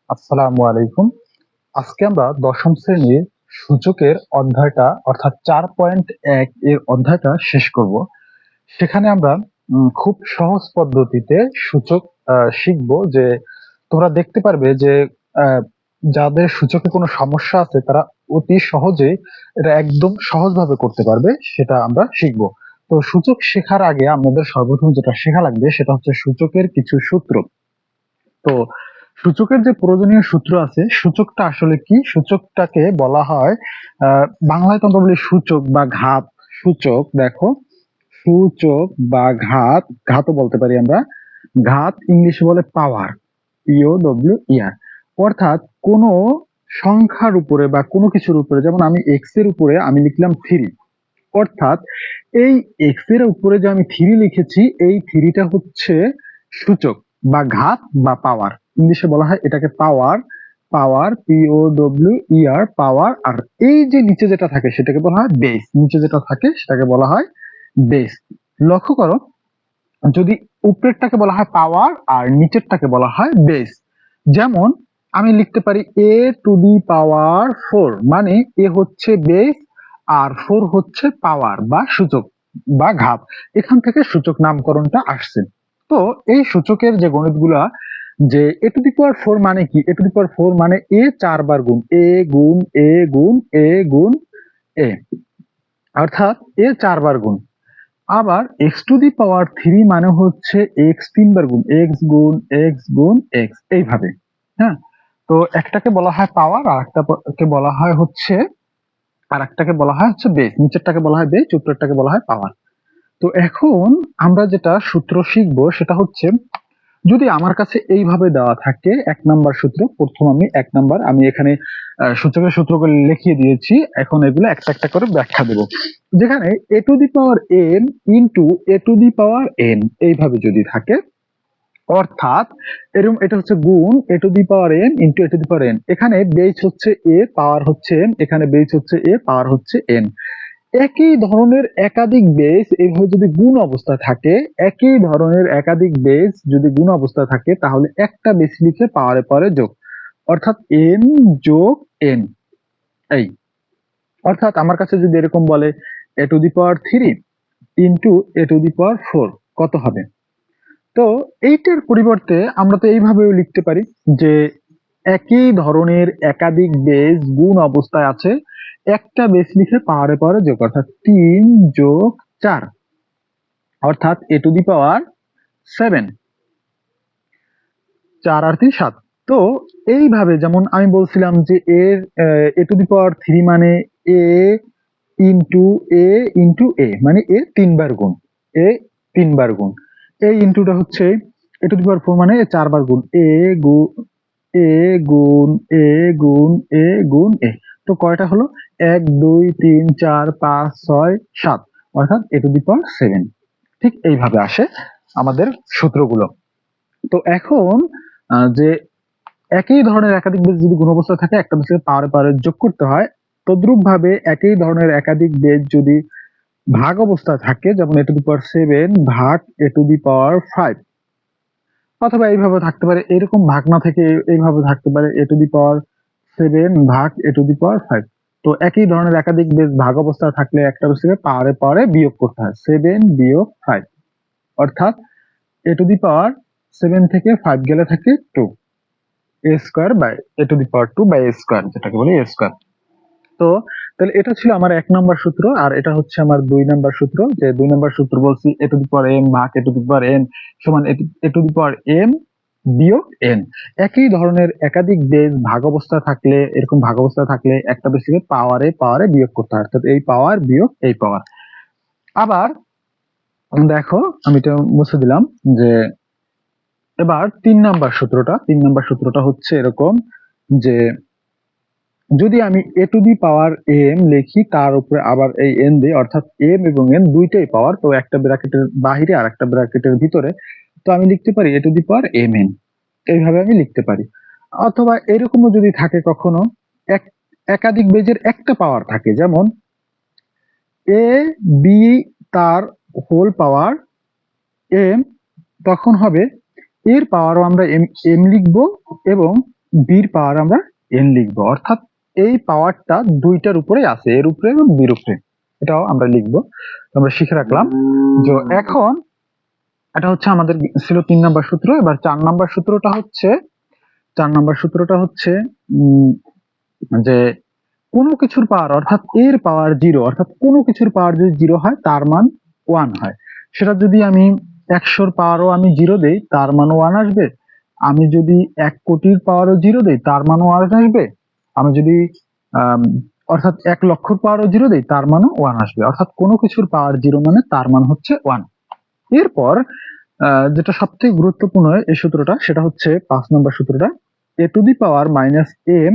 আসসালামু আলাইকুম। আজকে আমরা দশম শ্রেণীর সূচকের অধ্যায়টা অর্থাৎ 4.1 এর অধ্যায়টা শেষ করব। সেখানে আমরা খুব সহজ পদ্ধতিতে সূচক শিখবো। যে তোমরা দেখতে পারবে যে আহ, যাদের সূচকে কোনো সমস্যা আছে তারা অতি সহজেই এটা একদম সহজভাবে করতে পারবে, সেটা আমরা শিখবো। তো সূচক শেখার আগে আমাদের সর্বপ্রথম যেটা শেখা লাগবে সেটা হচ্ছে সূচকের কিছু সূত্র। তো সূচকের যে প্রয়োজনীয় সূত্র আছে, সূচকটা আসলে কি? সূচকটাকে বলা হয় বাংলায় তো আমরা বলি সূচক বা ঘাত। সূচক, দেখো, সূচক বা ঘাত, ঘাতও বলতে পারি আমরা। ঘাত ইংলিশে বলে পাওয়ার, POWER। অর্থাৎ কোনো সংখ্যার উপরে বা কোনো কিছুর উপরে, যেমন আমি এক্স এর উপরে আমি লিখলাম 3, অর্থাৎ এই এক্স এর উপরে যে আমি 3 লিখেছি, এই 3টা হচ্ছে সূচক বা ঘাত বা পাওয়ার। ইংলিশে বলা হয় এটাকে পাওয়ার। পাওয়ার, POWER, পাওয়ার। আর এই যে নিচে যেটা থাকে সেটাকে বলা হয় বেস। নিচে যেটা থাকে সেটাকে বলা হয় বেস। লক্ষ্য করো, যদি উপরেরটাকে বলা হয় পাওয়ার আর নিচেরটাকে বলা হয় বেস। যেমন আমি লিখতে পারি A⁴, মানে এ হচ্ছে বেস আর 4 হচ্ছে পাওয়ার বা সূচক বা ঘাত। এখান থেকে সূচক নামকরণটা আসছে। তো এই সূচকের যে গণিতগুলা, যে A⁴ মানে কি? A⁴ মানে এ 4 বার গুণ, এ গুণ এ গুণ এ গুণ এ, অর্থাৎ এ 4 বার গুণ। আবার x⁴ মানে হচ্ছে x 3 বার গুণ, x গুণ x গুণ x, এইভাবে। হ্যাঁ, তো একটাকে বলা হয় পাওয়ার আর একটাকে বলা হয় হচ্ছে বেস। নিচেরটাকে বলা হয় বেস, উপরেরটাকে বলা হয় পাওয়ার। তো এখন আমরা যেটা সূত্র শিখবো সেটা হচ্ছে, যদি আমার কাছে এইভাবে দেওয়া থাকে 1 নাম্বার সূত্র, প্রথম আমি 1 নাম্বার আমি এখানে সূচকের সূত্রগুলো লিখিয়ে দিয়েছি। এখন এগুলো একটা একটা করে ব্যাখ্যা দেব। যেখানে a⁴n ইন্টু a⁴n এইভাবে যদি থাকে, অর্থাৎ এরকম, এটা হচ্ছে গুণ a⁴n ইন্টু a⁴n। এখানে বেস হচ্ছে a, পাওয়ার হচ্ছে n, এখানে বেস হচ্ছে a, পাওয়ার হচ্ছে n। একই ধরনের একাধিক বেস এইভাবে যদি গুণ অবস্থায় থাকে, একই ধরনের একাধিক বেস যদি গুণ অবস্থায় থাকে, তাহলে একটা বেস লিখে পাওয়ারে পরে যোগ, অর্থাৎ n যোগ n। এই, অর্থাৎ আমার কাছে যদি এরকম বলে a⁴ ইন্টু a⁴ কত হবে? তো এইটার পরিবর্তে আমরা তো এইভাবেও লিখতে পারি যে একই ধরনের একাধিক বেস গুণ অবস্থায় আছে, একটা বেস লিখে পাওয়ারে পরে যোগ, অর্থাৎ 3 যোগ 4, অর্থাৎ a⁴7। 4 আর 3 7। তো এইভাবে, যেমন আমি বলছিলাম যে এর a⁴ মানে a ইন্টু এ ইন্টু এ, মানে এ 3 বার গুণ, এ 3 বার গুণ। এই ইন্টুটা হচ্ছে a⁴ মানে 4 বার গুণ, এ গুণ এ গুণ এ গুণ এ গুণ এ। তো কয়টা হলো? 1 2 3 4 5 6 7, অর্থাৎ a⁴7। ঠিক এইভাবে আসে আমাদের সূত্রগুলো। তো এখন যে একই ধরনের একাধিক বেস যদি গুণ অবস্থায় থাকে, একটা বেসকে পাওয়ারে পাওয়ারে যোগ করতে হয়। তদ্রুপ ভাবে একই ধরনের একাধিক বেস যদি ভাগ অবস্থায় থাকে, যেমন a⁴7 ভাগ a⁵, অথবা এইভাবে থাকতে পারে। এরকম ভাগ না থেকে এইভাবে থাকতে পারে a⁴7 ভাগ a⁵। তো একই ধরনের একাধিক বেস ভাগ অবস্থায় থাকলে একটা বেসকে পাওয়ারে পাওয়ারে বিয়োগ করতে হয়, 7 বিয়োগ 5, অর্থাৎ a⁴7 থেকে 5 গেলে থাকে 2, a²/a², যেটাকে বলি a²। তো তাহলে এটা ছিল আমার 1 নাম্বার সূত্র, আর এটা হচ্ছে আমার 2 নাম্বার সূত্র। যে 2 নাম্বার সূত্র বলছি a⁴m ভাগ a⁴n সমান a⁴m বিয়োগ n। একই ধরনের একাধিক বেস ভাগ অবস্থা থাকলে, এরকম ভাগ অবস্থা থাকলে একটা বেসকে পাওয়ারে পাওয়ারে বিয়োগ করতে হয়, অর্থাৎ এই পাওয়ার বিয়োগ এই পাওয়ার। আবার দেখো, আমি এটা মুছে দিলাম। যে এবার 3 নাম্বার সূত্রটা হচ্ছে এরকম, যে যদি আমি a⁴m লিখি, তার উপরে আবার এই n দিই, অর্থাৎ m এবং n দুইটাই পাওয়ার, তো একটা ব্র্যাকেটের বাহিরে আর একটা ব্র্যাকেটের ভিতরে। তো আমি লিখতে পারি a⁴mn, এইভাবে আমি লিখতে পারি। অথবা এরকমও যদি থাকে কখনো, একাধিক বেজের একটা পাওয়ার থাকে, যেমন a b তার হোল পাওয়ার m, তখন হবে এর পাওয়ারও আমরা m লিখবো এবং বির পাওয়ার আমরা এন লিখবো, অর্থাৎ এই পাওয়ারটা দুইটার উপরেই আছে, এর উপরে এবং বির উপরে, এটাও আমরা লিখবো। আমরা শিখে রাখলাম। যে এখন এটা হচ্ছে আমাদের ছিল 3 নাম্বার সূত্র। এবার 4 নাম্বার সূত্রটা হচ্ছে, 4 নাম্বার সূত্রটা হচ্ছে যে কোনো কিছুর পাওয়ার অর্থাৎ এর পাওয়ার 0, অর্থাৎ কোনো কিছুর পাওয়ার যদি 0 হয় তার মান 1 হয়। সেটা যদি আমি 100-র পাওয়ারও আমি 0 দেই তার মানও 1 আসবে। আমি যদি 1 কোটির পাওয়ারও 0 দেই তার মানও 1 আসবে। আমি যদি অর্থাৎ 1 লক্ষর পাওয়ারও 0 দেই তার মানও 1 আসবে। অর্থাৎ কোনো কিছুর পাওয়ার 0 মানে তার মান হচ্ছে 1। এরপর যেটা সবথেকে গুরুত্বপূর্ণ এই সূত্রটা, সেটা হচ্ছে 5 নম্বর সূত্রটা, a to the power minus m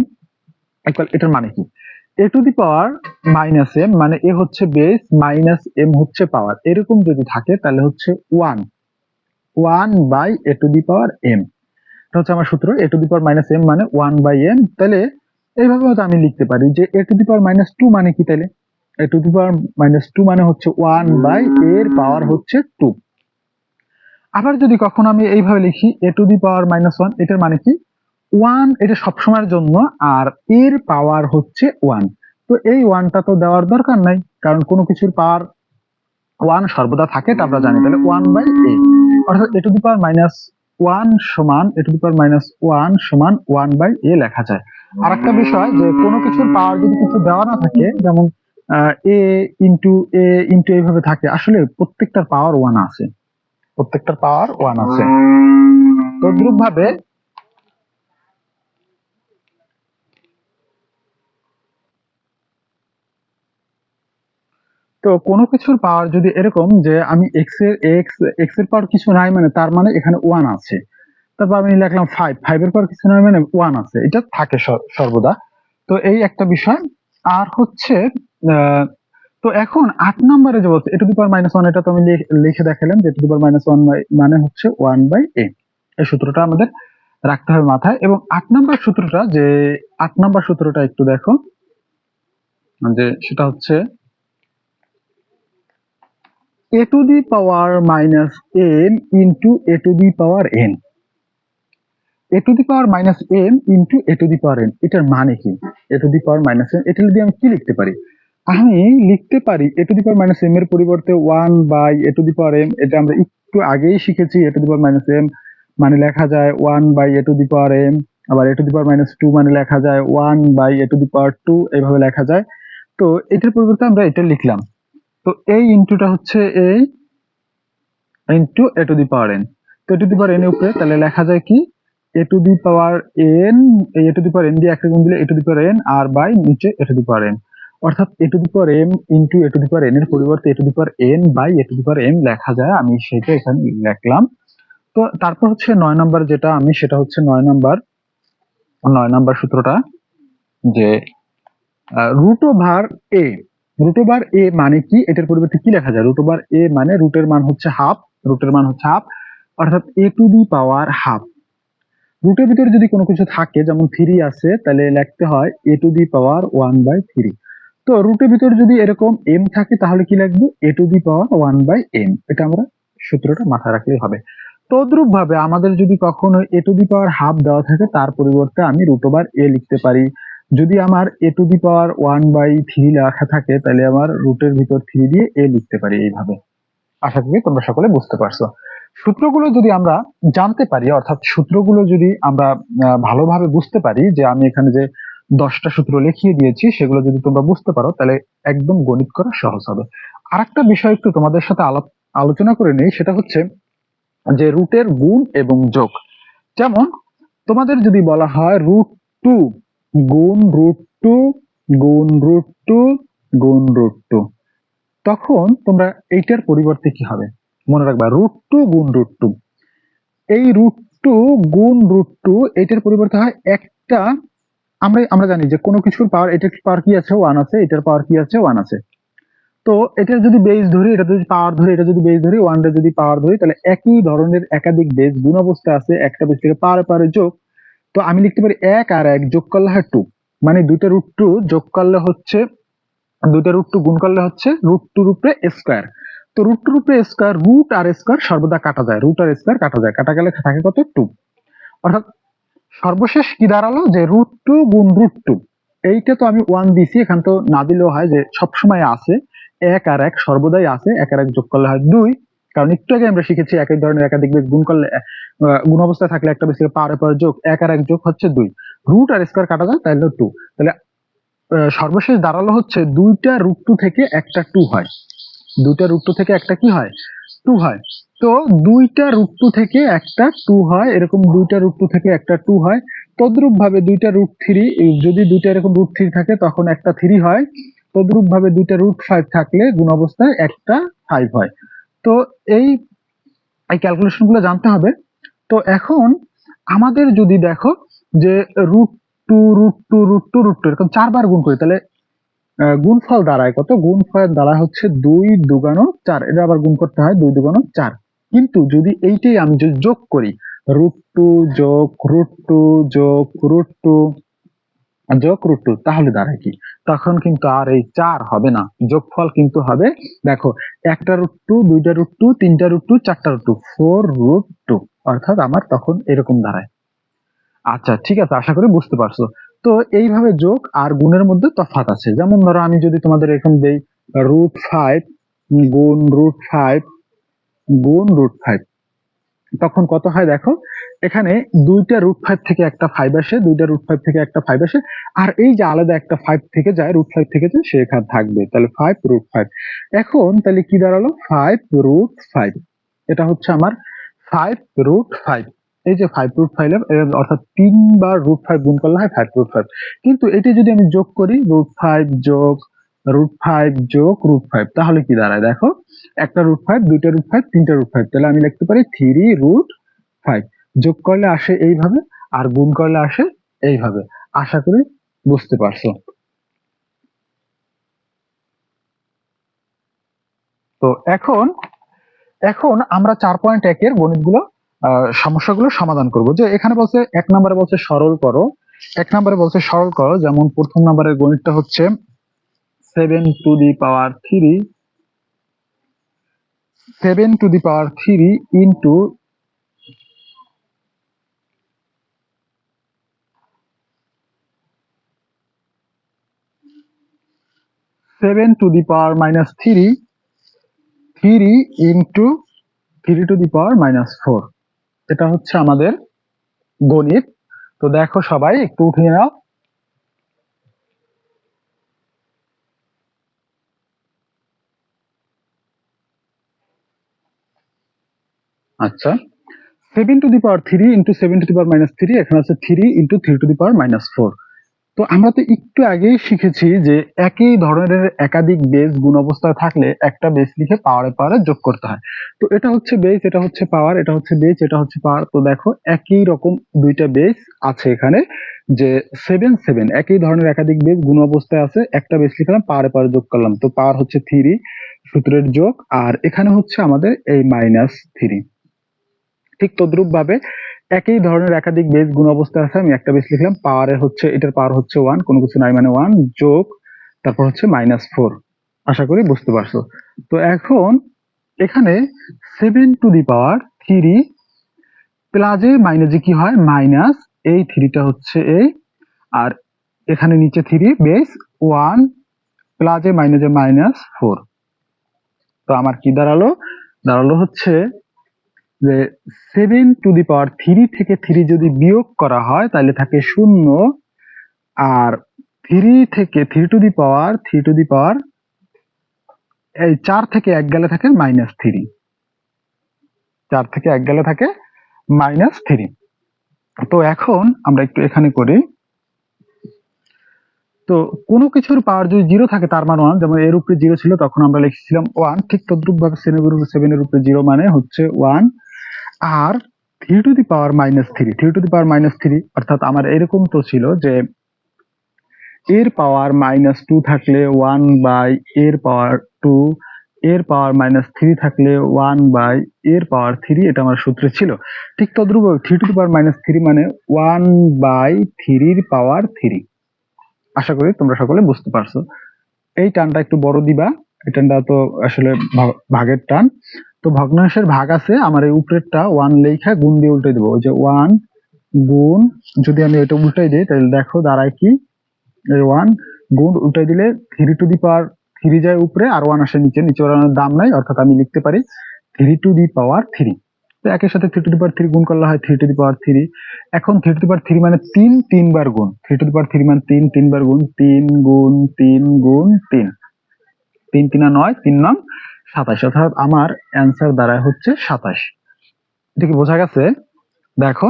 equal, এটার মানে কি? a to the power minus m মানে a হচ্ছে বেস মাইনাস m হচ্ছে পাওয়ার, এরকম যদি থাকে তাহলে হচ্ছে 1 by a to the power m। এটা হচ্ছে আমার সূত্র, a to the power minus m মানে 1 বাই m। তাহলে এইভাবে হয়তো আমি লিখতে পারি যে a to the power minus 2 মানে কি? তাহলে a to the power minus 2 মানে হচ্ছে 1 বাই এর পাওয়ার হচ্ছে 2। আবার যদি কখনো আমি এইভাবে লিখি a to the power minus 1, এটার মানে কি? 1 এটা সবসময়ের জন্য, আর এর পাওয়ার হচ্ছে 1। তো এই 1টা তো দেওয়ার দরকার নাই, কারণ কোনো কিছুর পাওয়ার 1 সর্বদা থাকে, এটা আমরা জানি। তাহলে 1 বাই a, অর্থাৎ a to the power minus 1 সমান a to the power minus 1 সমান 1 বাই a লেখা যায়। আর একটা বিষয়, যে কোনো কিছুর পাওয়ার যদি কিছু দেওয়া না থাকে, যেমন a ইন্টু a ইন্টু এইভাবে থাকে, আসলে প্রত্যেকটার পাওয়ার 1 আছে, প্রত্যেকটার পাওয়ার 1 আছে। তদ্রুপ ভাবে তো কোনো কিছুর পাওয়ার যদি এরকম যে আমি এক্স এর পাওয়ার কিছু নাই মানে তার মানে এখানে 1 আছে। তারপর আমি লিখলাম 5 এর পাওয়ার কিছু নাই মানে 1 আছে, এটা থাকে সর্বদা। তো এই একটা বিষয়। আর হচ্ছে তো এখন 8 নম্বরে যে বলছে a to the power minus 1, এটা তো আমি লিখে দেখালাম যে a to the power minus 1 মানে হচ্ছে 1 বাই a। এই সূত্রটা আমাদের রাখতে হবে মাথায়। এবং 8 নম্বর সূত্রটা, যে 8 নম্বর সূত্রটা একটু দেখো, যে সেটা হচ্ছে a to the power minus m into a to the power n, a to the power minus m into a to the power n, এটার মানে কি? a to the power minus m, এটা যদি আমি কি লিখতে পারি? আমি লিখতে পারি a to the power minus m এর পরিবর্তে 1 by a to the power m। এটা আমরা একটু আগেই শিখেছি, a to the power minus m মানে লেখা যায় 1 by a to the power m। আবার a to the power minus 2 মানে লেখা যায় 1 by a to the power 2, এইভাবে লেখা যায়। তো এটার পরিবর্তে আমরা এটা লিখলাম। তো এই ইনটুটা হচ্ছে এই into a to the power N. তো এ টু দি পাওয়ার এন এর উপরে তাহলে লেখা যায় কি? এ টু দি পাওয়ার এন, এই এ টু দি পাওয়ার এন দিয়ে একটা গুণ দিলে a to the power n, আর বাই নিচে a to the power n. অর্থাৎ a to the power m into a to the power n এর পরিবর্তে a to the power n by a to the power m লেখা যায়, আমি সেটা এখানে লিখলাম। তো তারপর হচ্ছে 9 নাম্বার যেটা, আমি সেটা হচ্ছে 9 নাম্বার সূত্রটা, যে root over a, root over a মানে কি? এটার পরিবর্তে কি লেখা যায়? রুট ওভার এ মানে রুটের মান হচ্ছে হাফ, রুটের মান হচ্ছে হাফ, অর্থাৎ a to the power half. রুটের ভিতরে যদি কোনো কিছু থাকে, যেমন 3 আছে, তাহলে লিখতে হয় এ টু দি পাওয়ার 1 বাই 3। তো রুটের ভিতরে যদি এরকম এম থাকে তাহলে কি লিখবো? A to the power 1 by m. এটা আমরা সূত্রটা মাথায় রাখলেই হবে। তদ্রুপ ভাবে আমাদের যদি কখনো এ টু দি পাওয়ার হাফ দেওয়া থাকে, তার পরিবর্তে আমি রুট ওভার এ লিখতে পারি। যদি আমার এ টু দি পাওয়ার 1 বাই 3 লেখা থাকে, তাহলে আমার রুটের ভিতর 3 দিয়ে এ লিখতে পারি এইভাবে। আশা করি তোমরা সকলে বুঝতে পারছো। সূত্রগুলো যদি আমরা জানতে পারি, অর্থাৎ সূত্রগুলো যদি আমরা ভালোভাবে বুঝতে পারি, যে আমি এখানে যে 10টা সূত্র লিখিয়ে দিয়েছি সেগুলো যদি তোমরা বুঝতে পারো, তাহলে একদম গণিত করা সহজ হবে। আরেকটা বিষয় একটু তোমাদের সাথে আলোচনা করে নেই, সেটা হচ্ছে যে রুটের গুণ এবং যোগ। যেমন তোমাদের যদি বলা হয় √2 গুণ √2 গুণ √2 গুণ √2, তখন তোমরা এইটার পরিবর্তে কি হবে মনে রাখবা? √2 গুণ √2। এই √2 গুণ √2 এটার পরিবর্তে হয় একটা, আমরা জানি যে কোনো কিছুর পাওয়ার, এটার পাওয়ার কি আছে? 1 আছে, এটার পাওয়ার কি আছে? 1 আছে। তো এটা যদি বেস ধরি, এটা যদি পাওয়ার ধরি, এটা যদি বেস ধরি, 1 টা যদি পাওয়ার ধরি, তাহলে একই ধরনের একাধিক বেস গুণ অবস্থা আছে, একটা বেস থেকে পাওয়ারে যোগ। তো আমি লিখতে পারি 1 আর 1 যোগ করলে হয় 2, মানে দুইটা √2 যোগ করলে হচ্ছে, দুইটা √2 গুণ করলে হচ্ছে √2 উপরে স্কয়ার। তো √2 উপরে স্কয়ার, রুট আর স্কয়ার সর্বদা কাটা যায়, রুট আর স্কয়ার কাটা যায়, কাটা গেলে থাকে কত? 2। অর্থাৎ সর্বশেষ কি দাঁড়ালো যে √2 গুণ √2, এইটা তো আমি 1 দিছি, এখানে তো না দিলেও হয়, যে সবসময় আছে 1 আর 1 সর্বদাই আছে, 1 আর 1 যোগ করলে হয় 2, কারণ একটু আগে আমরা শিখেছি একই ধরনের একাধিক বেস গুণ করলে গুণ অবস্থায় থাকলে একটা বেসকে পাওয়ার পর যোগ, 1 আর 1 যোগ হচ্ছে 2, রুট আর স্কয়ার কাটা যায় তাহলে 2, তাহলে সর্বশেষ দাঁড়ালো হচ্ছে দুইটা √2 থেকে একটা 2 হয়, দুইটা √2 থেকে একটা কি হয় 2 হয়। তো দুইটা √2 থেকে একটা 2 হয়, এরকম দুইটা √2 থেকে একটা 2 হয়, তদ্রূপ ভাবে দুইটা √3, যদি দুইটা এরকম √3 থাকে তখন একটা 3 হয়, তদ্রূপ ভাবে দুইটা √5 থাকলে গুণ অবস্থায় একটা 5 হয়। তো এই ক্যালকুলেশন গুলো জানতে হবে। তো এখন আমাদের যদি দেখো যে √2 √2 √2 √2 এরকম 4 বার গুণ করি, তাহলে গুণফল দাঁড়ায় কত? গুণফল দাঁড়ায় হচ্ছে 2 দুগানো 4, এটা আবার গুণ করতে হয় 2 দুগানো 4। কিন্তু যদি এইটাই আমি যদি যোগ করি, √2 যোগ √2 যোগ √2 যোগ √2, তাহলে দাঁড়ায় কি? তখন কিন্তু আর এই 4 হবে না, যোগফল কিন্তু হবে, দেখো, একটা √2, দুইটা √2, তিনটা √2, চারটা √2, 4√2, অর্থাৎ আমার তখন এরকম দাঁড়ায়। আচ্ছা ঠিক আছে, আশা করি বুঝতে পারছো। তো এইভাবে যোগ আর গুণের মধ্যে তফাৎ আছে, যেমন ধরো আমি যদি তোমাদের এখন দেই √5 গুণ √5 গুণ √5, তখন কত হয় দেখো, এখানে দুইটা √5 থেকে একটা 5 আসে, দুইটা √5 থেকে একটা 5 আসে, আর এই যে আলাদা একটা 5 থেকে যায়, √5 থেকে যায়, সে এখানে থাকবে, তাহলে 5√5। এখন তাহলে কি দাঁড়ালো 5√5, এটা হচ্ছে আমার 5√5। এই যে 5√5 অর্থাৎ 3 বার √5 গুণ করলে হয় 5√5। কিন্তু এটা যদি আমি যোগ করি √5 যোগ √5 যোগ √5, তাহলে কি দাঁড়ায় দেখো, একটা √5, দুইটা √5, তিনটা √5, তাহলে আমি লিখতে পারি 3√5। যোগ করলে আসে এইভাবে, আর গুণ করলে আসে এইভাবে। আশা করি বুঝতে পারছো। তো এখন এখন আমরা 4.1 এর গণিতগুলো সমস্যাগুলো সমাধান করব। যে এখানে বলছে 1 নম্বরে বলছে সরল করো, 1 নম্বরে বলছে সরল করো, যেমন প্রথম নম্বরের গণিতটা হচ্ছে 7 to the power 3 into 7 to the power -3 into 3 to the power -4, এটা হচ্ছে আমাদের গণিত। তো দেখো সবাই একটু উঠিয়ে নাও। আচ্ছা, 7 to the power 3 into 7 to the power -3, এখানে আছে 3 ইন্টু 3 টু দি পাওয়ার -4। তো আমরা তো একটু আগেই শিখেছি যে একই ধরনের একাধিক বেস গুণ অবস্থায় থাকলে একটা বেস লিখে পাওয়ারে পাওয়ারে যোগ করতে হয়। তো এটা হচ্ছে বেস, এটা হচ্ছে পাওয়ার, এটা হচ্ছে বেস, এটা হচ্ছে পাওয়ার। তো দেখো একই রকম দুইটা বেস আছে এখানে, যে 7 7 একই ধরনের একাধিক বেস গুণ অবস্থায় আছে, একটা বেস লিখলাম, পাওয়ারে পাওয়ারে যোগ করলাম, তো পাওয়ার হচ্ছে 3 সূত্রের যোগ, আর এখানে হচ্ছে আমাদের এই -3। ঠিক তদ্রুপ ভাবে একই ধরনের একাধিক বেস গুণ অবস্থায় আছে, আমি একটা বেস লিখলাম, পাওয়ারে হচ্ছে এটার পাওয়ার হচ্ছে 1, কোনো কিছু নাই মানে 1, যোগ তারপর হচ্ছে -4। আশা করি বুঝতে পারছো। তো এখন এখানে 7 টু দি পাওয়ার 3 প্লাসে মাইনাসে কি হয় মাইনাস, এই 3টা হচ্ছে এই, আর এখানে নিচে 3 বেস 1 প্লাসে মাইনাসে -4। তো আমার কি দাঁড়ালো, দাঁড়ালো হচ্ছে যে 7 টু দি পাওয়ার 3 থেকে 3 যদি বিয়োগ করা হয় তাহলে থাকে 0, আর 3 থেকে 3 টু দি পাওয়ার এই 4 থেকে 1 গেলে থাকে -3, 4 থেকে 1 গেলে থাকে -3। তো এখন আমরা একটু এখানে করি। তো কোনো কিছুর পাওয়ার যদি 0 থাকে তার মান 1, যেমন এর উপরে 0 ছিল তখন আমরা লিখেছিলাম 1, ঠিক তদ্রুপ ভাবে 7 এর উপরে 0 মানে হচ্ছে 1। আর 3 টু দি পাওয়ার -3 অর্থাৎ আমার এরকম তো ছিল যে এর পাওয়ার -2 থাকলে 1 বাই এর পাওয়ার 2, এর পাওয়ার -3 থাকলে 1 বাই এর পাওয়ার 3, এটা আমার সূত্রে ছিল। ঠিক তদ্রুপ 3 টু দি পাওয়ার -3 মানে 1 বাই 3 এর পাওয়ার 3। আশা করি তোমরা সকলে বুঝতে পারছো। এই টানটা একটু বড় দিবা, এই টানটা তো আসলে ভাগের টান। তো ভগ্নাংশের ভাগ আছে, আমার এই উপরেরটা 1 লেখা গুণ দিয়ে উল্টে দেবো, ওই যে 1 গুণ, যদি আমি এটা উল্টাই দিই তাহলে দেখো দাঁড়ায় কি, 1 গুণ উল্টাই দিলে 3 টু দি পাওয়ার 3 যায় উপরে আর 1 আসে নিচে, নিচে ওঠানোর দাম নাই, অর্থাৎ আমি লিখতে পারি 3 টু দি পাওয়ার 3। তো একের সাথে 3 টু দি পাওয়ার 3 গুণ করলে হয় 3 টু দি পাওয়ার 3। এখন 3 টু দি পাওয়ার 3 মানে 3 বার গুণ, 3 টু দি পাওয়ার 3 মানে 3 বার গুণ, 3 গুণ 3 গুণ 3, 3 3 9, 3 9 27, অর্থাৎ আমার অ্যান্সার দাঁড়ায় হচ্ছে 27। এটা কি বোঝা গেছে? দেখো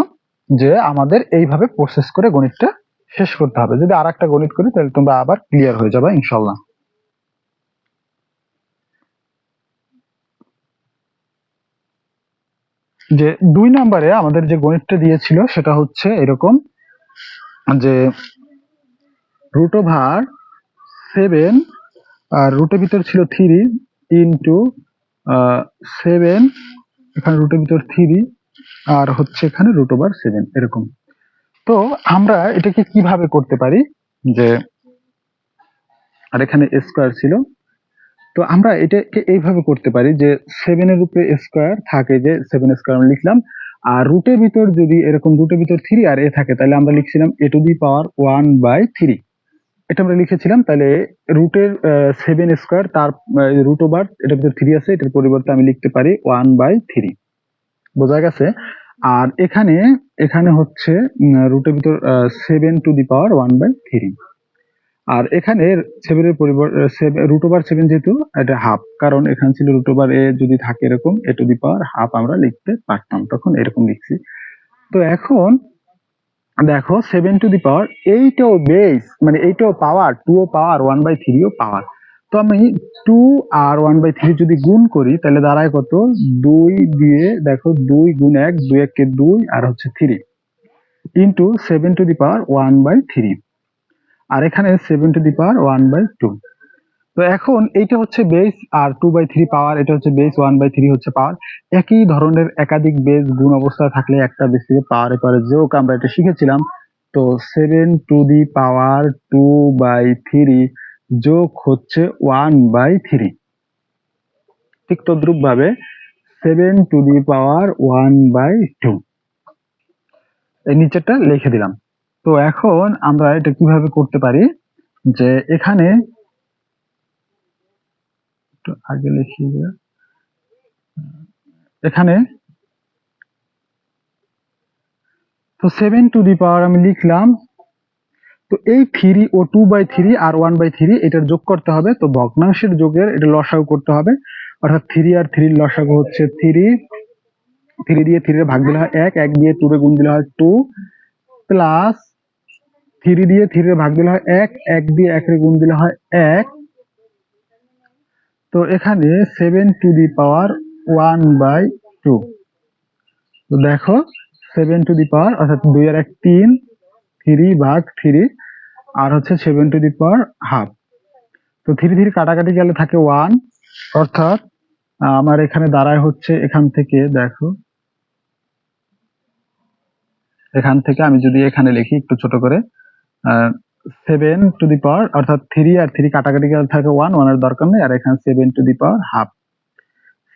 যে আমাদের এইভাবে প্রসেস করে গণিতটা শেষ করতে হবে। যদি আর একটা গণিত করি তাহলে তোমরা আবার ক্লিয়ার হয়ে যাবে ইনশাল্লাহ। যে 2 নম্বরে আমাদের যে গণিতটা দিয়েছিল সেটা হচ্ছে এরকম, যে রুট ওভার 7 আর রুটের ভিতর ছিল 3 ইন্টু 7, এখানে রুটের ভিতর 3 আর হচ্ছে এখানে রুট ওভার 7 এরকম। তো আমরা এটাকে কিভাবে করতে পারি, যে আর এখানে স্কোয়ার ছিল, তো আমরা এটাকে এইভাবে করতে পারি যে 7 এর উপরে স্কোয়ার থাকে, যে 7 স্কোয়ার আমরা লিখলাম, আর রুটের ভিতর যদি এরকম রুটের ভিতর 3 আর এ থাকে তাহলে আমরা লিখছিলাম a টু দি পাওয়ার 1/3, এটা আমরা লিখেছিলাম। তাহলে রুটের 7 স্কোয়ার তার রুট ওভার এটার ভিতর 3 আছে, এটার পরিবর্তে আমি লিখতে পারি 1/3। বোঝা গেছে? আর এখানে এখানে হচ্ছে রুটের ভিতর 7 টু দি পাওয়ার 1/3, আর এখানে 7 এর পরিবর্তে রুট ওভার 7 যেহেতু এটা হাফ, কারণ এখানে ছিল রুট ওভার এ যদি থাকে এরকম a to the power half আমরা লিখতে পারতাম, তখন এরকম লিখছি। তো এখন দেখো 7 টু দি পাওয়ার, এইটাও বেস মানে এইটাও পাওয়ার, 2 ও পাওয়ার, 1/3 ও পাওয়ার। তো আমি 2 আর 1/3 যদি গুণ করি তাহলে দাঁড়ায় কত, 2 দিয়ে দেখো 2 গুণ 1, 2 1 2 আর হচ্ছে 3 ইন্টু 7 টু দি পাওয়ার 1/3, আর এখানে 7 টু দি পাওয়ার 1/2। তো এখন এইটা হচ্ছে বেস আর 2/3 পাওয়ার, এটা হচ্ছে বেস, 1/3 হচ্ছে পাওয়ার। একই ধরনের একাধিক বেস গুণ অবস্থায় থাকলে একটা বেস থেকে পাওয়ারে পারে যোগ, আমরা এটা শিখেছিলাম। তো 7 টু দি পাওয়ার 2/3 যোগ হচ্ছে 1/3, ঠিক তদ্রুপ ভাবে 7 টু দি পাওয়ার 1/2, এই নিচেরটা লিখে দিলাম। তো এখন আমরা এটা কিভাবে করতে পারি, যে এখানে একটু আগে লিখি, এখানে তো 7 টু দি পাওয়ার আমি লিখলাম, তো এই 3 ও 2/3 আর 1/3 এটার যোগ করতে হবে, তো ভগ্নাংশের যোগের এটা লসাগু করতে হবে, অর্থাৎ 3 আর 3 এর লসাগু হচ্ছে 3, 3 দিয়ে 3 এর ভাগ দিলে হয় 1, 1 দিয়ে 2 এর গুণ দিলে হয় 2, প্লাস 3 দিয়ে 3 এর ভাগ দিলে হয় 1, 1 দিয়ে 1 এর গুণ দিলে হয় 1। তো এখানে 7 টু দি পাওয়ার 1/2, তো দেখো 7 টু দি পাওয়ার অর্থাৎ 2 আর 1 3, 3 ভাগ 3 আর হচ্ছে 7 টু দি পাওয়ার হাফ। তো 3 3 কাটাকাটি গেলে থাকে 1, অর্থাৎ আমার এখানে দাঁড়ায় হচ্ছে, এখান থেকে দেখো, এখান থেকে আমি যদি এখানে লিখি একটু ছোট করে, 7 টু দি পাওয়ার অর্থাৎ 3 আর 3 কাটাকাটি গেলে থাকে 1, 1 এর দরকার নেই, আর এখানে 7 to the power half,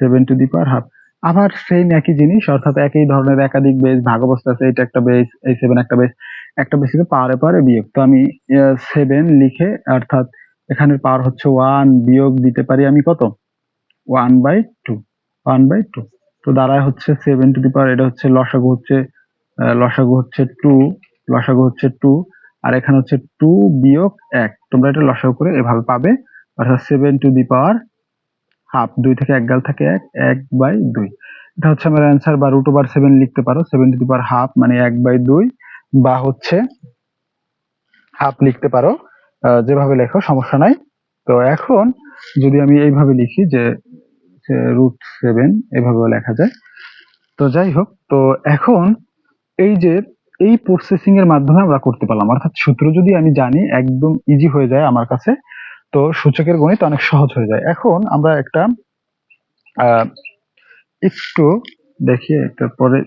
7 to the power half. আবার সেম একই জিনিস, অর্থাৎ একই ধরনের একাধিক বেস ভাগ অবস্থা আছে, এটা একটা বেস, এই 7 একটা বেস, একটা বেস থেকে পাওয়ারে পাওয়ারে বিয়োগ। তো আমি 7 লিখে, অর্থাৎ এখানের পাওয়ার হচ্ছে 1, বিয়োগ দিতে পারি আমি কত, 1/2, 1/2। তো দাঁড়ায় হচ্ছে 7 টু দি পাওয়ার, এটা হচ্ছে লসাগু হচ্ছে, লসাগু হচ্ছে 2, লসাগু হচ্ছে 2, আর এখানে হচ্ছে 2 বিয়োগ 1, তোমরা এটা লসাগু করে এভাবে পাবে, অর্থাৎ 7 টু দি পাওয়ার হাফ, 2 থেকে 1 গেল থাকে 1, 1/2। এটা হচ্ছে আমার অ্যান্সার, বা রুট ওভার 7 লিখতে পারো, 7 টু দি পাওয়ার হাফ মানে 1/2, বা হচ্ছে হাফ লিখতে পারো, যেভাবে লেখো সমস্যা নাই। তো এখন যদি আমি এইভাবে লিখি যে √7, এভাবেও লেখা যায়। তো যাই হোক, তো এখন এই যে এই প্রসেসিং এর মাধ্যমে আমরা করতে পারলাম, অর্থাৎ সূত্র যদি আমি জানি একদম ইজি হয়ে যায় আমার কাছে, তো সূচকের গণিত অনেক সহজ হয়ে যায়। এখন আমরা একটা একটু দেখি, একটা পরে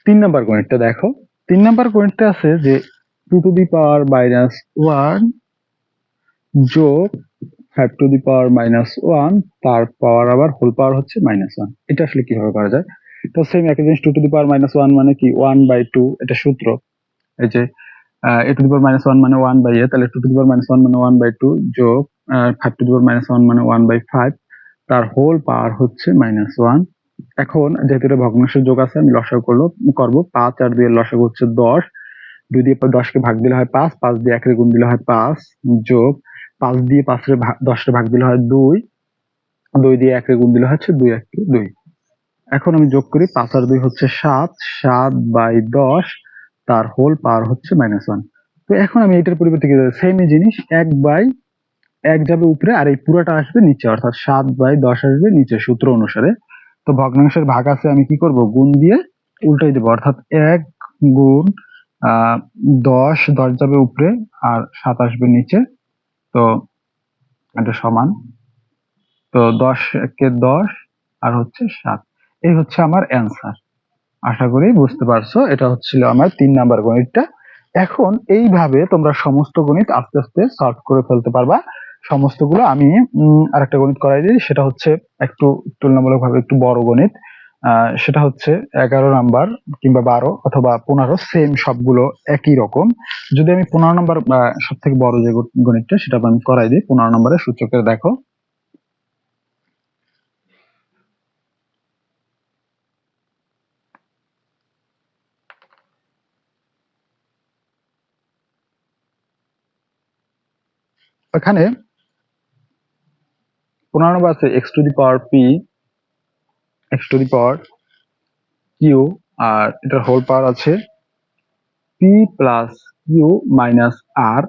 3 নাম্বার গণিতটা দেখো। 3 নাম্বার গণিতটা আছে যে 2 টু দি পাওয়ার -1 যোগ 5⁻⁻1 তার পাওয়ার আবার হোল পাওয়ার হচ্ছে -1। এটা আসলে কিভাবে করা যায়? তো সেম একই জিনিস 2⁻⁻1 মানে কি 1/2, এটা সূত্র। এই যে a⁻⁻1 মানে 1/a, তাহলে 2⁻⁻1 মানে 1/2 যোগ 5⁻⁻1 মানে 1/5, তার হোল পাওয়ার হচ্ছে -1। এখন যেহেতু এটা ভগ্নাংশের যোগ আছে, আমি লসাগু করবো। 5 আর 2 এর লসাগু হচ্ছে 10, 2 দিয়ে 10কে ভাগ দিলে হয় 5, 5 দিয়ে 1 রে গুণ দিলে হয় 5, যোগ 5 দিয়ে 10 রে ভাগ দিলে হয় 2, 2 দিয়ে 1 রে গুণ দিলে হচ্ছে 2 1 2। এখন আমি যোগ করি, 5 আর 2 হচ্ছে 7, 7/10, তার হোল পাওয়ার হচ্ছে -1। তো এখন আমি এটার পরিবর্তে কি করব? সেমই জিনিস 1/1 যাবে উপরে আর এই পুরোটা আসবে নিচে, অর্থাৎ 7/10 আসবে নিচে সূত্র অনুসারে। তো ভগ্নাংশের ভাগ আছে, আমি কি করব? গুণ দিয়ে উল্টাই দেবো, অর্থাৎ 1 গুণ 10, 10 যাবে উপরে আর 7 আসবে নিচে। তো এটা সমান, তো 10 একে 10 আর হচ্ছে 7। এই হচ্ছে আমার অ্যান্সার। আশা করি বুঝতে পারছো। এটা হচ্ছিল আমার 3 নাম্বার গণিতটা। এখন এইভাবে তোমরা সমস্ত গণিত আস্তে আস্তে সলভ করে ফেলতে পারবা। সমস্তগুলো আমি আরেকটা গণিত করাই দিই, সেটা হচ্ছে একটু তুলনামূলকভাবে একটু বড় গণিত। সেটা হচ্ছে 11 নাম্বার কিংবা 12 অথবা 15, সেম সবগুলো একই রকম। যদি আমি 15 নাম্বার সব থেকে বড় যে গণিতটা, সেটা আমি করাই দিই। 15 নম্বরের সূচকে দেখো, এখানে 15 নম্বর আছে x⁻p, x⁻q, আর এটার হোল পাওয়ার আছে p plus q minus r।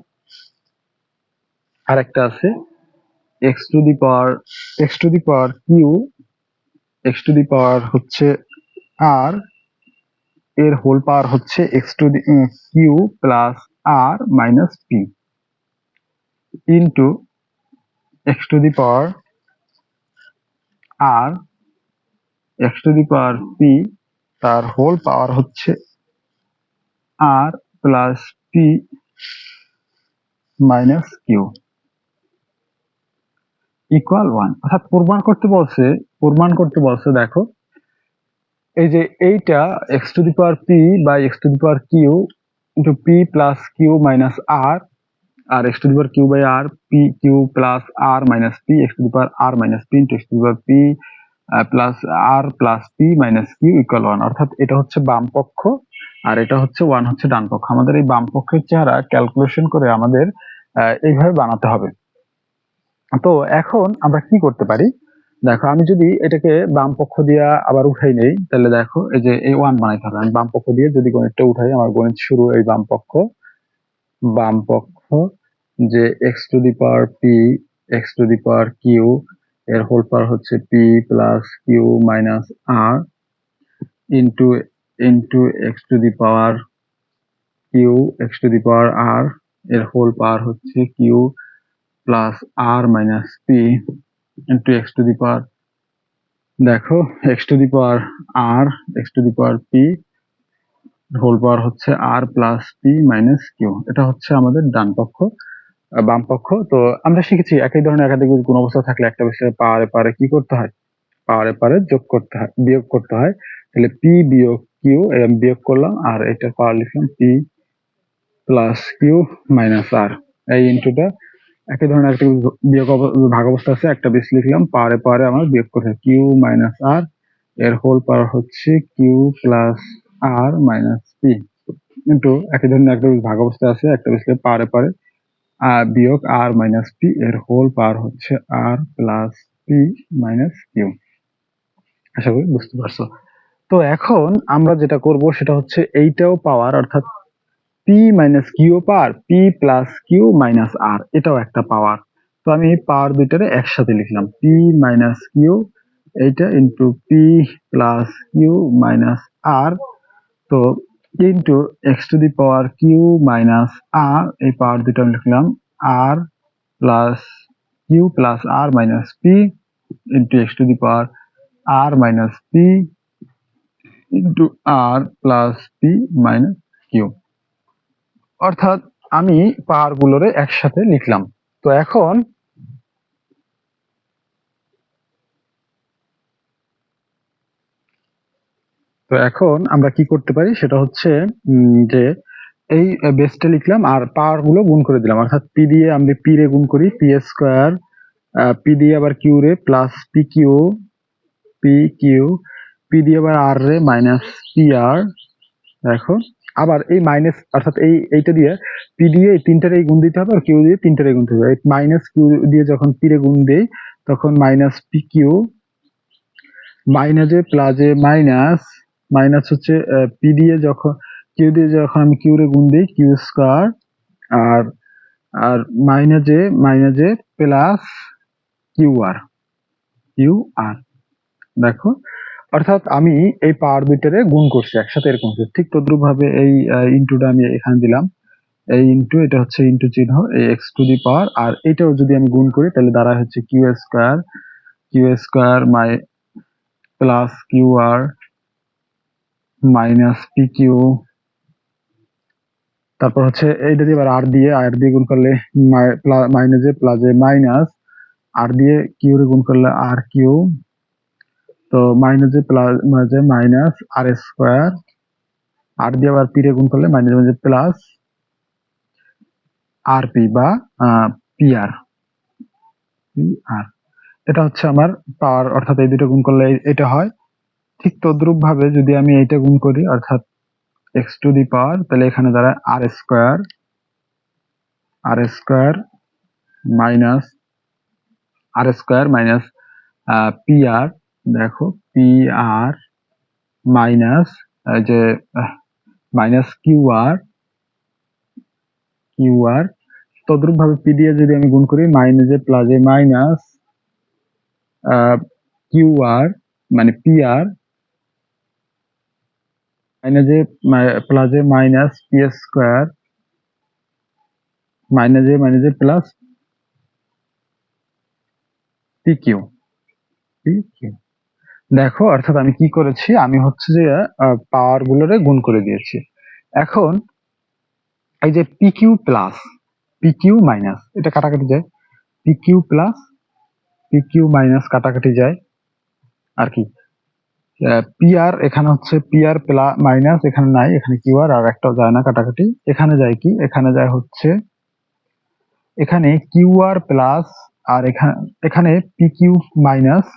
আর একটা আছে x⁻q হচ্ছে r, এর হোল পাওয়ার হচ্ছে q plus r minus p into x⁻r, x⁻p, তার হোল পাওয়ার হচ্ছে r plus p minus q equal 1। অর্থাৎ প্রমাণ করতে বলছে। দেখো, এই যে এইটা x⁻p by x⁻q into p plus q minus r, আর x⁻q by r p q plus r minus p x⁻r minus p into x⁻p plus r plus p minus q equal 1। অর্থাৎ এটা হচ্ছে বাম পক্ষ আর এটা হচ্ছে 1 হচ্ছে ডান পক্ষ। আমাদের এই বাম পক্ষের চেহারা ক্যালকুলেশন করে আমাদের এইভাবে বানাতে হবে। তো এখন আমরা কি করতে পারি? দেখো, আমি যদি এটাকে বাম পক্ষ দিয়ে আবার উঠাই নেই, তাহলে দেখো এই যে এই 1 বানাইতে হবে। আমি বাম পক্ষ দিয়ে যদি গণিতটা উঠাই, আমার গণিত শুরু এই বাম পক্ষ যে x⁻p x⁻q এর হোল পাওয়ার হচ্ছে p plus q minus r into x⁻q x⁻r এর হোল পাওয়ার হচ্ছে q plus r minus p into দেখো x⁻r x⁻p হোল পাওয়ার হচ্ছে r plus p minus q। এটা হচ্ছে আমাদের ডান পক্ষ। বাম পক্ষ। তো আমরা শিখেছি একই ধরনের একাধিক গুণ অবস্থা থাকলে একটা বিষয়ে পাওয়ারে পারে কি করতে হয়? পাওয়ারে পারে যোগ করতে হয়, বিয়োগ করতে হয়। তাহলে p বিয়োগ q, বিয়োগ করলাম, আর এটা পাওয়ার লিখলাম p plus q minus r। এই ইন্টুটা একই ধরনের একটা বিয়োগ ভাগ অবস্থা আছে, একটা বেশি লিখলাম, পাওয়ারে আমার বিয়োগ করতে হয় q মাইনাস r এর হোল পাওয়ার হচ্ছে q plus r minus p into একই ধরনের একটা ভাগ অবস্থা আছে, একটা বেশি পাওয়ারে বিয়োগ r মাইনাস p এর হোল পাওয়ার হচ্ছে r plus p minus q। আশা করি বুঝতে পারছো। তো এখন আমরা যেটা করব সেটা হচ্ছে এইটাও পাওয়ার, অর্থাৎ p মাইনাস q পাওয়ার, p plus q minus r, এটাও একটা পাওয়ার। তো আমি পাওয়ার দুইটারে একসাথে লিখলাম, p মাইনাস q এইটা into p plus q minus r। তো ইন্টু x⁻q মাইনাস r, এই পাওয়ার দুটো আমি লিখলাম r plus q plus r minus p into x⁻r minus p into r plus p minus q। অর্থাৎ আমি পাওয়ার গুলোরে একসাথে লিখলাম। তো এখন তো এখন আমরা কি করতে পারি সেটা হচ্ছে যে এই বেসটা লিখলাম আর পাওয়ার গুলো গুণ করে দিলাম, অর্থাৎ পি দিয়ে আমরা পি রে গুণ করি পি স্কোয়ার, পি দিয়ে আবার কিউ রে plus p q, p q, p দিয়ে আবার আর রে মাইনাস পি আর। দেখো আবার এই মাইনাস, অর্থাৎ এইটা দিয়ে পি দিয়ে এই তিনটার এই গুণ দিতে হবে আর কিউ দিয়ে তিনটার এই গুণ দিতে হবে। মাইনাস কিউ দিয়ে যখন পি রে গুণ দেই তখন মাইনাস পি কিউ, মাইনাসে প্লাসে মাইনাস, মাইনাস হচ্ছে পি দিয়ে যখন কিউ দিয়ে যখন আমি কিউ রে গুণ দিই কিউ স্কোয়ার, আর আর মাইনাসে প্লাস কিউ আর, কিউ আর। দেখো অর্থাৎ আমি এই পাওয়ার দুইটারে গুণ করছি একসাথে এরকম হচ্ছে। ঠিক তদ্রুপ ভাবে এই ইনটুটা আমি এখানে দিলাম, এই ইনটু এটা হচ্ছে ইনটু চিহ্ন এই এক্স টু দি পাওয়ার, আর এটাও যদি আমি গুণ করি তাহলে দাঁড়ায় হচ্ছে কিউ স্কোয়ার মাই plus q r minus p Q, তারপর হচ্ছে এইটা দিয়ে আবার আর দিয়ে গুণ করলে মাইনাসে প্লাসে মাইনাস, আর দিয়ে কিউ রে গুণ করলে আর কিউ, তো মাইনাসে প্লাস মাইনাস আর স্কোয়ার, আর দিয়ে আবার পি রে গুণ করলে মাইনাস প্লাস আর পি বা পি আর, এটা হচ্ছে আমার পাওয়ার, অর্থাৎ এই দুটো গুণ করলে এটা হয়। ঠিক তদ্রুপ ভাবে যদি আমি এইটা গুণ করি অর্থাৎ এক্স টু দি পাওয়ার, তাহলে এখানে দাঁড়ায় আর স্কোয়ার মাইনাস পি আর। দেখো পি আর মাইনাস যে মাইনাস কিউ আর, তদ্রুপ ভাবে পি দিয়ে যদি আমি গুণ করি মাইনাসে প্লাসে মাইনাস কিউ আর মানে পি আর, মাইনাসে প্লাসে মাইনাস পি স্কোয়ার মাইনাসে প্লাস পি কিউ। দেখো অর্থাৎ আমি কি করেছি, আমি হচ্ছে যে পাওয়ার গুলোরে গুণ করে দিয়েছি। এখন এই যে p q plus p q minus এটা কাটাকাটি যায়, p q plus p q minus কাটাকাটি যায়, আর কি পি আর এখানে হচ্ছে পি আর প্লাস মাইনাস এখানে নাই, এখানে কিউ আর আর একটাও যায় না কাটাকাটি, এখানে যায় কি এখানে যায় হচ্ছে এখানে কিউ আর প্লাস, আর এখানে পি কিউ মাইনাস,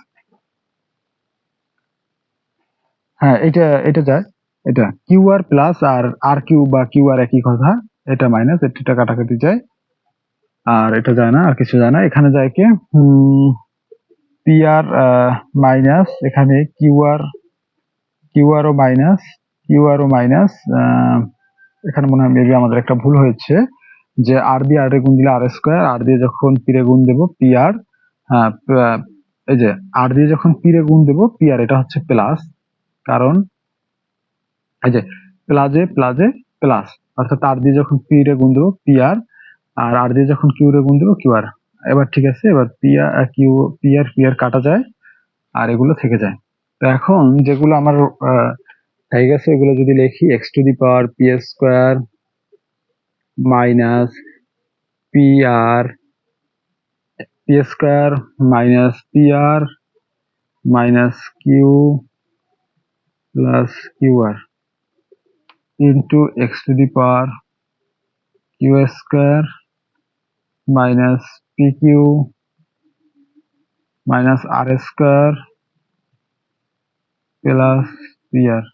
হ্যাঁ এটা যায়, এটা কিউ আর প্লাস আর আর কিউ বা কিউ আর একই কথা, এটা মাইনাস এটা কাটাকাটি যায়, আর এটা যায় না, আর কিছু যায় না। এখানে যায় কি পি আর মাইনাস, এখানে কিউ আর ও মাইনাস, এখানে মনে হয় মেবি আমাদের একটা ভুল হয়েছে যে আর দিয়ে আর গুণ দিলে আর স্কোয়ার, আর দিয়ে যখন পি রে গুণ দেবো পি আর, হ্যাঁ এই যে আর দিয়ে যখন পি রে গুণ দেবো পি আর, এটা হচ্ছে প্লাস, কারণ এই যে প্লাসে প্লাস, অর্থাৎ আর দিয়ে যখন পি রে গুণ দেবো পি আর, আর আর দিয়ে যখন কিউ রে গুণ দেবো কিউ আর। এবার ঠিক আছে, এবার পি আর কাটা যায় আর এগুলো থেকে যায়। তো এখন যেগুলো আমার হয়ে গেছে এগুলো যদি লিখি x to the power p square minus p r p square minus p r minus q plus q r into x to the power q square minus p q minus r square plus p r,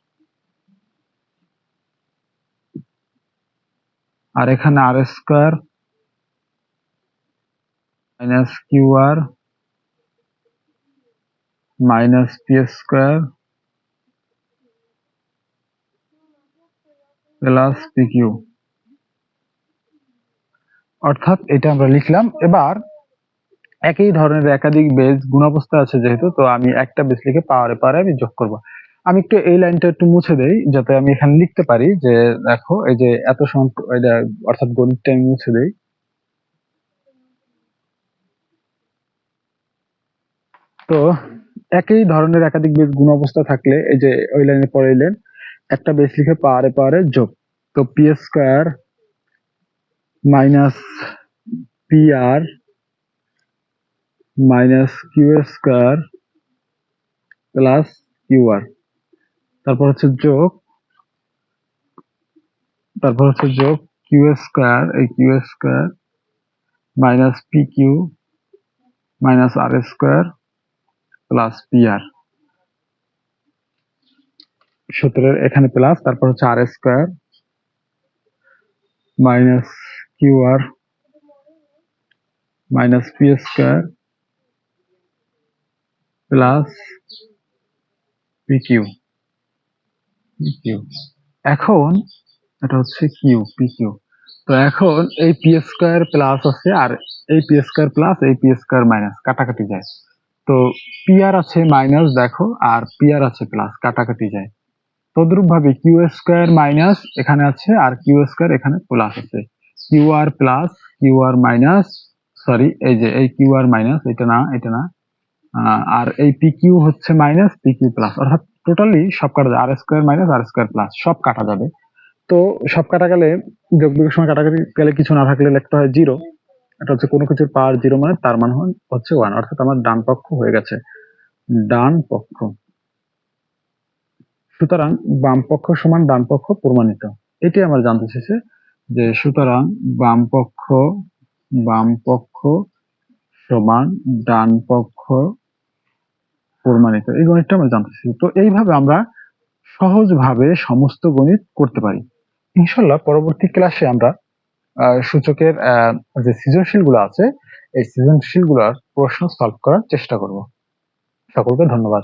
আর এখানে r square minus q r minus p square plus p q. অর্থাৎ এটা আমরা লিখলাম। এবার একই ধরনের একাধিক বেস গুণাবস্থা আছে যেহেতু, তো আমি একটা বেস লিখে পাওয়ারে আমি যোগ করব। আমি একটু এই লাইনটা একটু মুছে দেই যাতে আমি এখানে লিখতে পারি যে দেখো এই যে এত সংখ্যক, অর্থাৎ গণিতটা আমি মুছে দেই। তো একই ধরনের একাধিক বেস গুণ অবস্থা থাকলে এই যে ওই লাইনে পরে এলেন একটা বেস লিখে পাওয়ারে যোগ, তো p square minus p r minus q square plus q r, তারপর হচ্ছে যোগ, তারপর হচ্ছে যোগ কিউ স্কয়ার, এই q square minus p q minus r square plus p r. সূত্রের এখানে প্লাস, তারপর হচ্ছে r square minus q r minus p square plus p q. এখন এটা হচ্ছে কিউ, পি কিউ। তো এখন এই পি স্কয়ার প্লাস আছে, আর এই পি স্কয়ার প্লাস এই পি স্কয়ার মাইনাস কাটাকাটি যায়। তো পি আর আছে মাইনাস দেখো, আর পি আর আছে প্লাস, কাটাকাটি যায়। তদ্রুপ ভাবে কিউ স্কয়ার মাইনাস এখানে আছে, আর কিউ স্কয়ার এখানে প্লাস আছে। Q R plus q r minus, sorry এই যে এই কিউ আর মাইনাস, এটা না এটা না, আর এই পি কিউ হচ্ছে মাইনাস পি কিউ প্লাস, অর্থাৎ টোটালি সব কাটা যাবে, আর square minus r square plus সব কাটা যাবে। তো সব কাটা গেলে, যোগ বিয়োগের সময় কাটাকাটি গেলে কিছু না থাকলে লিখতে হয় জিরো। এটা হচ্ছে কোনো কিছুর পাওয়ার জিরো মানে তার মান হচ্ছে ওয়ান, অর্থাৎ আমার ডান পক্ষ হয়ে গেছে ডান পক্ষ। সুতরাং বাম পক্ষ সমান ডান পক্ষ প্রমাণিত। এটি আমার জানতে চেয়েছে যে সুতরাং বাম পক্ষ সমান ডান পক্ষ প্রমাণিত, এই গণিতটা আমরা জানতে চেয়েছি। তো এইভাবে আমরা সহজভাবে সমস্ত গণিত করতে পারি। ইনশাল্লাহ পরবর্তী ক্লাসে আমরা সূচকের যে সৃজনশীল গুলো আছে, এই সৃজনশীল গুলার প্রশ্ন সলভ করার চেষ্টা করব। সকলকে ধন্যবাদ।